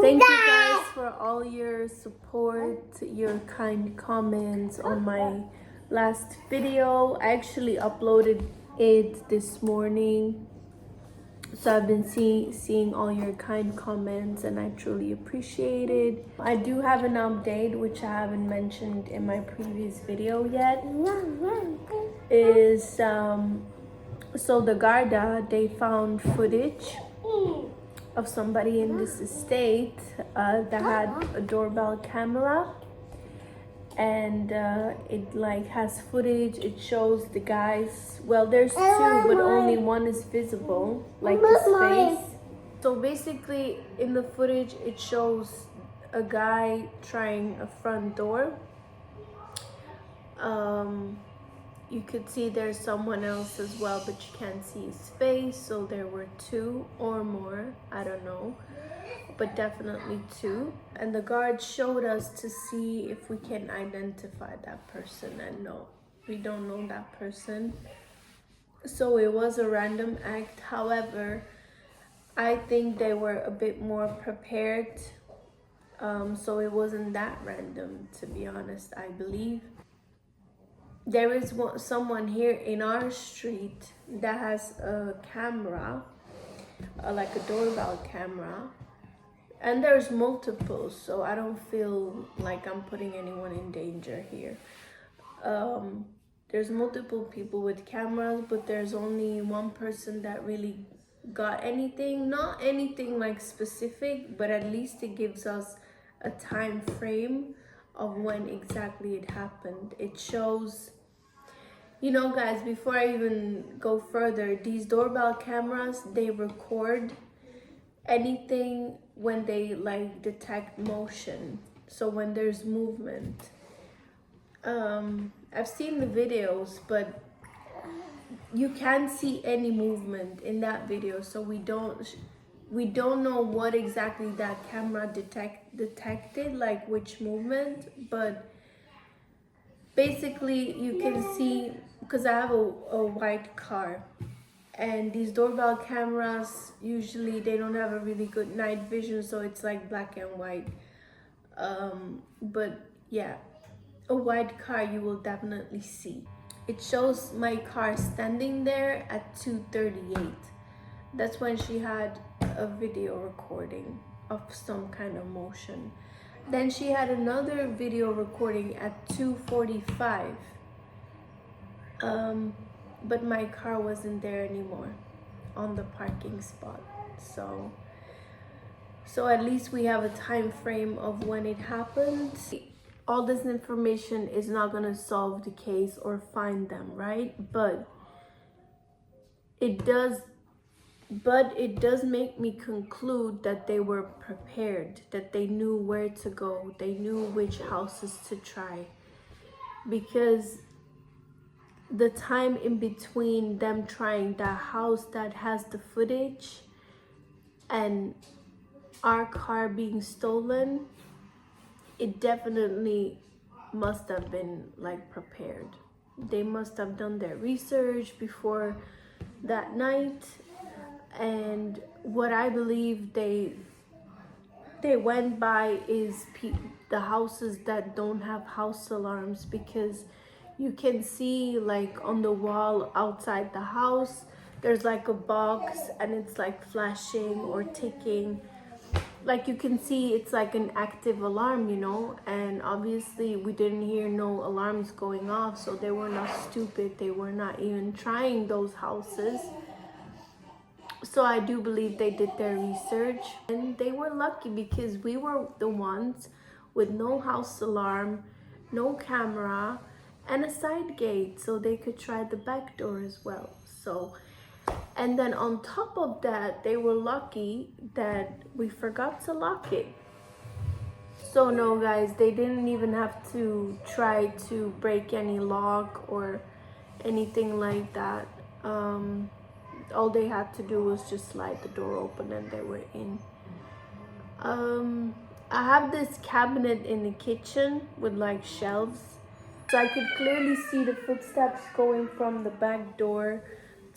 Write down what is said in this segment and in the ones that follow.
Thank you guys for all your support, your kind comments on my last video. I actually uploaded it this morning. So I've been seeing all your kind comments and I truly appreciate it. I do have an update which I haven't mentioned in my previous video yet. Is so the Garda, they found footage of somebody in this estate that had a doorbell camera, and it like has footage. It shows the guys, well there's two but only one is visible, like his face. So basically in the footage it shows a guy trying a front door. You could see there's someone else as well, but you can't see his face. So there were two or more, I don't know, but definitely two. And the guard showed us to see if we can identify that person, and no, we don't know that person. So it was a random act. However, I think they were a bit more prepared, so it wasn't that random, to be honest. I believe there is someone here in our street that has a camera, like a doorbell camera, and there's multiple, so I don't feel like I'm putting anyone in danger here. There's multiple people with cameras, but there's only one person that really got anything. Not anything like specific, but at least it gives us a time frame of when exactly it happened. It shows, you know guys, before I even go further, these doorbell cameras, they record anything when they like detect motion. So when there's movement, I've seen the videos, but you can't see any movement in that video, so we don't know what exactly that camera detected, like which movement. But basically you can see, because I have a white car, and these doorbell cameras, usually they don't have a really good night vision, so it's like black and white. But yeah, a white car you will definitely see. It shows my car standing there at 2:38. That's when she had a video recording of some kind of motion. Then she had another video recording at 2:45. But my car wasn't there anymore on the parking spot. So at least we have a time frame of when it happened. All this information is not going to solve the case or find them, right? But it does make me conclude that they were prepared, that they knew where to go, they knew which houses to try, because the time in between them trying that house that has the footage and our car being stolen, it definitely must have been like prepared. They must have done their research before that night. And what I believe they went by is the houses that don't have house alarms, because you can see like on the wall outside the house there's like a box and it's like flashing or ticking. Like you can see it's like an active alarm, you know, and obviously we didn't hear no alarms going off, so they were not stupid. They were not even trying those houses. So I do believe they did their research, and they were lucky because we were the ones with no house alarm, no camera, and a side gate, so they could try the back door as well. So, and then on top of that, they were lucky that we forgot to lock it. So no guys, they didn't even have to try to break any lock or anything like that. All they had to do was just slide the door open and they were in. I have this cabinet in the kitchen with like shelves, so I could clearly see the footsteps going from the back door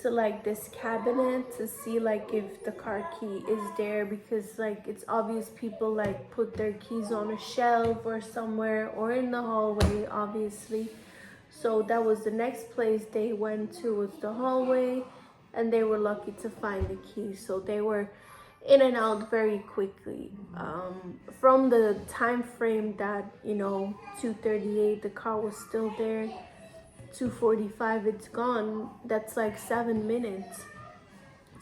to like this cabinet to see like if the car key is there, because like it's obvious people like put their keys on a shelf or somewhere or in the hallway, obviously. So that was the next place they went to, was the hallway, and they were lucky to find the key. So they were in and out very quickly. From the time frame that, you know, 2:38 the car was still there, 2:45 it's gone, that's like 7 minutes.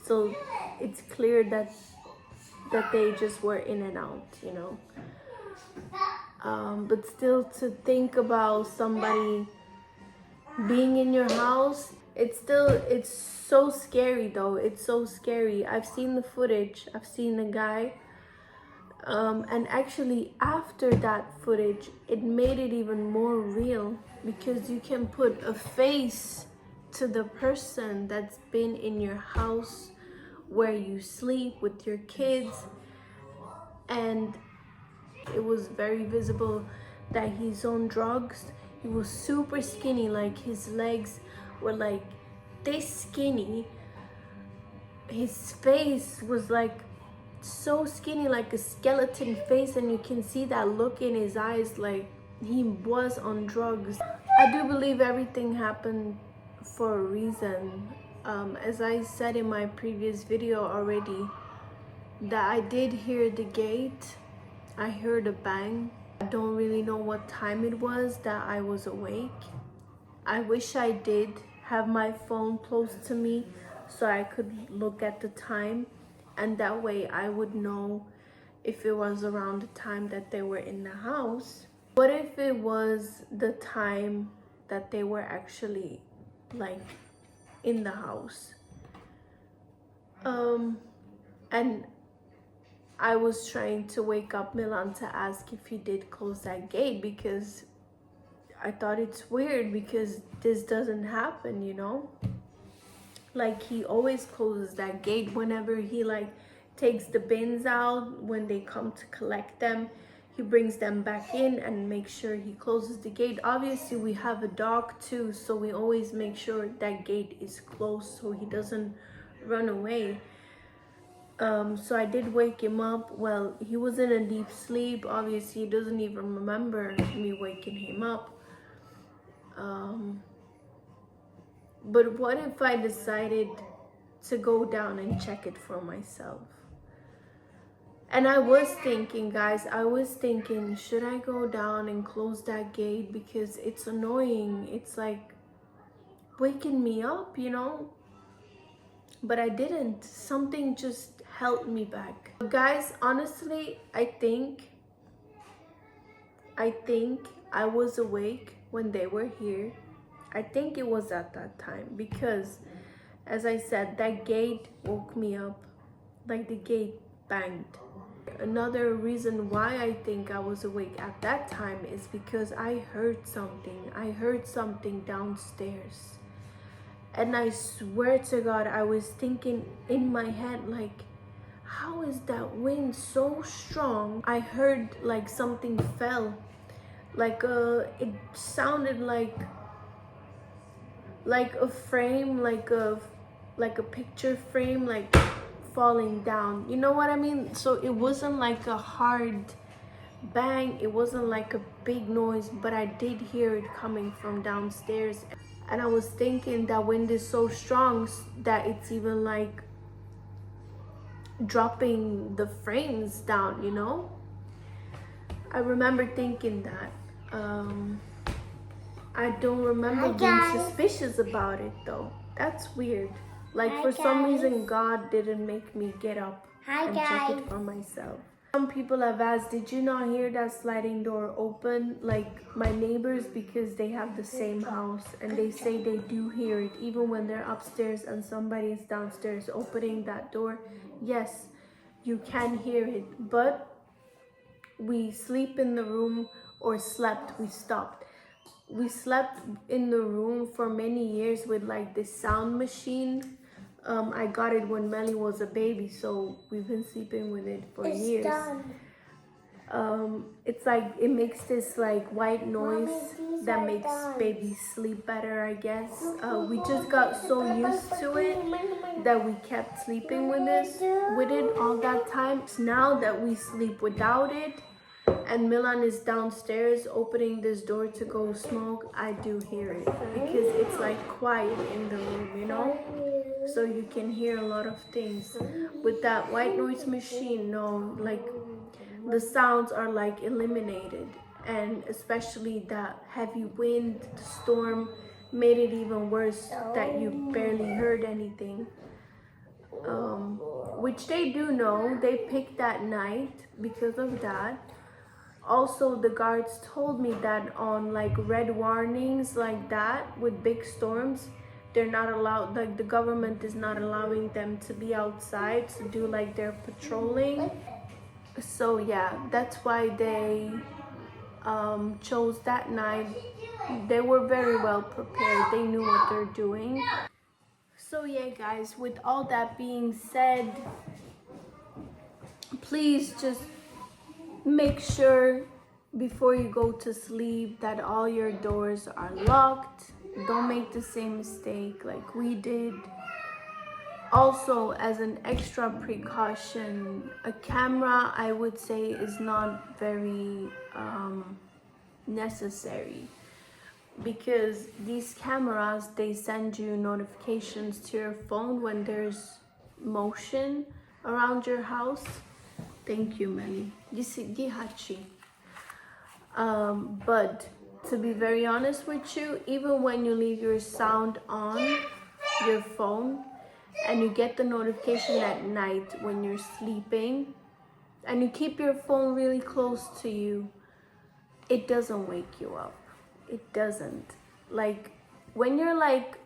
So it's clear that they just were in and out, you know. But still, to think about somebody being in your house, it's so scary though. It's so scary. I've seen the footage, I've seen the guy, and actually after that footage it made it even more real, because you can put a face to the person that's been in your house where you sleep with your kids, and it was very visible that he's on drugs. He was super skinny, like his legs were like this skinny. His face was like so skinny, like a skeleton face, and you can see that look in his eyes, like he was on drugs. I do believe everything happened for a reason. As I said in my previous video already, that I did hear the gate. I heard a bang. I don't really know what time it was that I was awake. I wish I did have my phone close to me so I could look at the time, and that way I would know if it was around the time that they were in the house. What if it was the time that they were actually like in the house? And I was trying to wake up Milan to ask if he did close that gate, because I thought it's weird, because this doesn't happen, you know? Like, he always closes that gate whenever he like takes the bins out. When they come to collect them, he brings them back in and makes sure he closes the gate. Obviously we have a dog too, so we always make sure that gate is closed so he doesn't run away. So I did wake him up. Well, he was in a deep sleep. Obviously, he doesn't even remember me waking him up. But what if I decided to go down and check it for myself? And I was thinking, guys, should I go down and close that gate? Because it's annoying. It's like waking me up, you know? But I didn't. Something just held me back. Guys, honestly, I think I was awake when they were here. I think it was at that time, because as I said, that gate woke me up. Like, the gate banged. Another reason why I think I was awake at that time is because I heard something. I heard something downstairs. And I swear to God, I was thinking in my head, like, how is that wind so strong? I heard like something fell. Like it sounded like a frame, like a picture frame, like falling down. You know what I mean? So it wasn't like a hard bang. It wasn't like a big noise, but I did hear it coming from downstairs. And I was thinking that wind is so strong that it's even like dropping the frames down, you know? I remember thinking that. I don't remember being suspicious about it though. That's weird. Like, for some reason, God didn't make me get up and check it for myself. Some people have asked, did you not hear that sliding door open? Like, my neighbors, because they have the same house, and they say they do hear it even when they're upstairs and somebody is downstairs opening that door. Yes, you can hear it, but we sleep in the room, or slept, we stopped. We slept in the room for many years with like this sound machine. I got it when Melly was a baby, so we've been sleeping with it for years. Done. It's like it makes this like white noise that makes babies sleep better, I guess. We just got so used to it that we kept sleeping with it all that time. Now that we sleep without it, and Milan is downstairs opening this door to go smoke, I do hear it because it's like quiet in the room, you know? So you can hear a lot of things. With that white noise machine, no, like the sounds are like eliminated, and especially that heavy wind, the storm made it even worse that you barely heard anything. Which they do know, they picked that night because of that. Also, the guards told me that on like red warnings like that with big storms, they're not allowed, like the government is not allowing them to be outside to do like their patrolling. So yeah, that's why they chose that night. They were very well prepared. They knew what they're doing. So yeah, guys, with all that being said, please just make sure before you go to sleep that all your doors are locked. Don't make the same mistake like we did. Also, as an extra precaution, a camera, I would say, is not very necessary, because these cameras, they send you notifications to your phone when there's motion around your house. Thank you, Melly. But to be very honest with you, even when you leave your sound on your phone and you get the notification at night when you're sleeping and you keep your phone really close to you, it doesn't wake you up. It doesn't. Like when you're like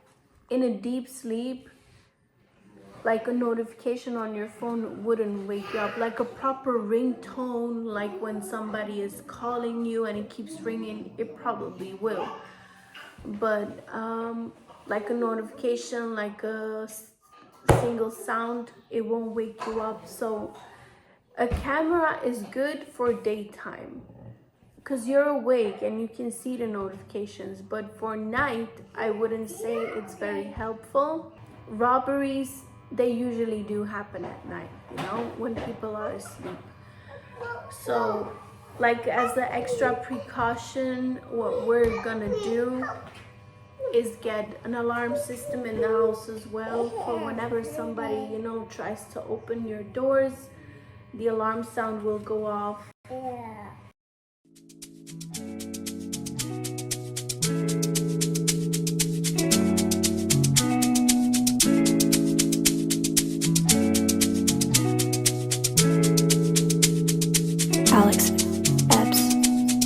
in a deep sleep, like a notification on your phone wouldn't wake you up. Like a proper ringtone, like when somebody is calling you and it keeps ringing, it probably will. But like a notification, like a single sound, it won't wake you up. So a camera is good for daytime because you're awake and you can see the notifications. But for night, I wouldn't say it's very helpful. Robberies, they usually do happen at night, you know, when people are asleep. So like as the extra precaution, what we're gonna do is get an alarm system in the house as well, for whenever somebody, you know, tries to open your doors, the alarm sound will go off. Alex, Epps.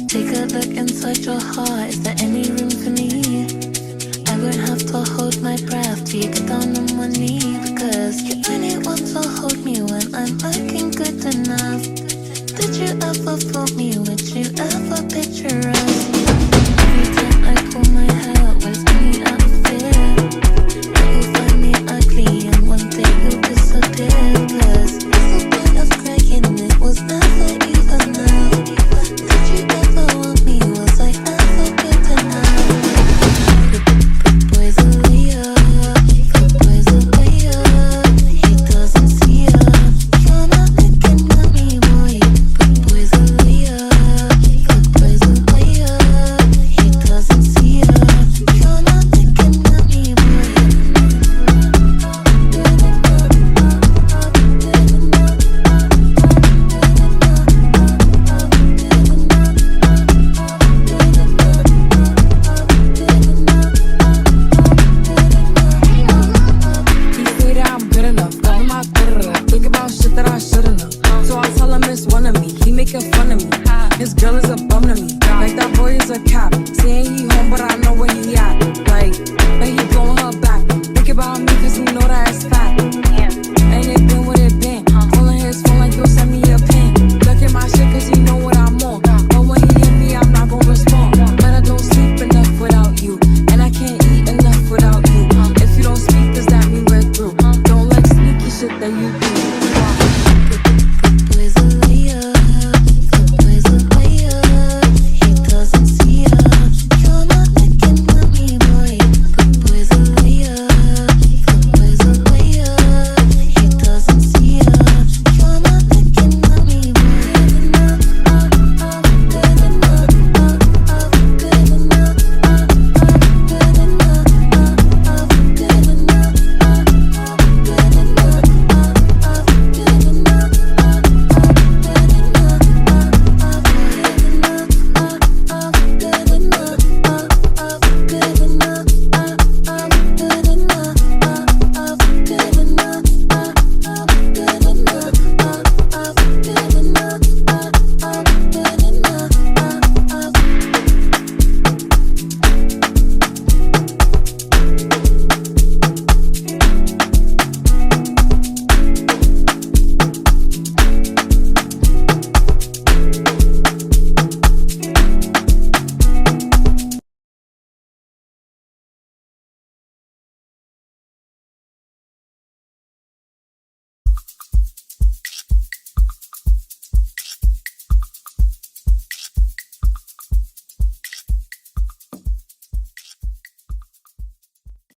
Take a look inside your heart. Is there any room for me? I won't have to hold my breath till you get down on one knee, because you only want to hold me when I'm looking good enough. Did you ever fool me? Would you ever picture us? Every time I pull my hair, was me out of fear that you'll find me ugly and one day you'll disappear. Cause what's the point of crying? It was never even now. Did you ever want me? Was I ever good enough? The boy's a liar. The boy's a liar. He doesn't see ya. You're not looking at me, boy. The boy's a liar. The boy's a liar. He doesn't see ya. You're not looking at me, boy. He say that I'm good enough, loving my think about shit that I shouldn't have. So I tell him it's one of me, he making fun of me. His girl is a bum to me, like that boy is a cap. Saying he home, but I know where he at. Like, but he blowing her back. Think about me, cause he know that it's fat. Ain't it been what it